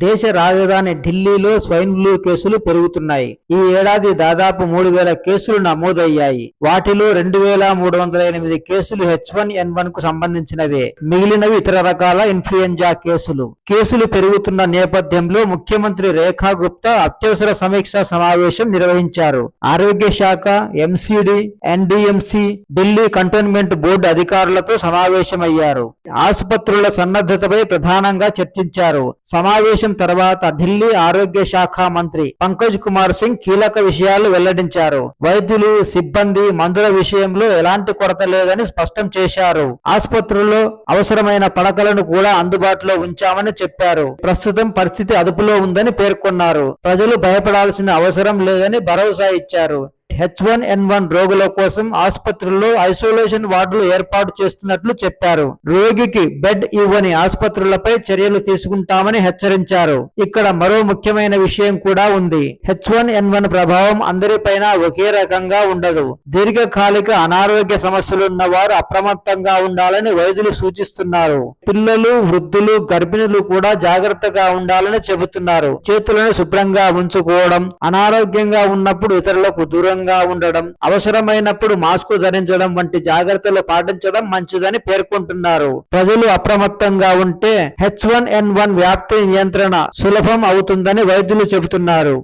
దేశ రాజధాని ఢిల్లీలో స్వైన్ ఫ్లూ కేసులు పెరుగుతున్నాయి. ఈ ఏడాది దాదాపు 3000 కేసులు నమోదయ్యాయి. వాటిలో 2308 కేసులు H1N1 కు సంబంధించినవే. మిగిలినవి ఇతర రకాల ఇన్ఫ్లుయెంజా కేసులు. కేసులు పెరుగుతున్న నేపథ్యంలో ముఖ్యమంత్రి రేఖా గుప్తా అత్యవసర సమీక్షా సమావేశం నిర్వహించారు. ఆరోగ్య శాఖ, MCD, NDMC, Delhi cantonment board అధికారులతో సమావేశమయ్యారు. ఆసుపత్రుల సన్నద్ధతపై ప్రధానంగా చర్చించారు. సమావేశం తర్వాత ఢిల్లీ ఆరోగ్య శాఖ మంత్రి పంకజ్ కుమార్ సింగ్ కీలక విషయాలు వెల్లడించారు. వైద్యులు, సిబ్బంది, మందుల విషయంలో ఎలాంటి కొరత లేదని స్పష్టం చేశారు. ఆసుపత్రుల్లో అవసరమైన పడకలను కూడా అందుబాటులో ఉంచామని చెప్పారు. ప్రస్తుతం పరిస్థితి అదుపులో ఉందని పేర్కొన్నారు. ప్రజలు భయపడాల్సిన అవసరం లేదని భరోసా ఇచ్చారు. H1N1 రోగుల కోసం ఆసుపత్రుల్లో ఐసోలేషన్ వార్డులు ఏర్పాటు చేస్తున్నట్లు చెప్పారు. రోగికి బెడ్ ఇవ్వని ఆసుపత్రులపై చర్యలు తీసుకుంటామని హెచ్చరించారు. ఇక్కడ మరో ముఖ్యమైన విషయం కూడా ఉంది. H1N1 ప్రభావం అందరిపైన ఒకే రకంగా ఉండదు. దీర్ఘకాలిక అనారోగ్య సమస్యలున్న వారు అప్రమత్తంగా ఉండాలని వైద్యులు సూచిస్తున్నారు. పిల్లలు, వృద్ధులు, గర్భిణులు కూడా జాగ్రత్తగా ఉండాలని చెబుతున్నారు. చేతులను శుభ్రంగా ఉంచుకోవడం, అనారోగ్యంగా ఉన్నప్పుడు ఇతరులకు దూరంగా ఉండడం, అవసరమైనప్పుడు మాస్క్ ధరించడం వంటి జాగ్రత్తలు పాటించడం మంచిదని పేర్కొంటున్నారు. ప్రజలు అప్రమత్తంగా ఉంటే H1N1 వ్యాప్తి నియంత్రణ సులభం అవుతుందని వైద్యులు చెబుతున్నారు.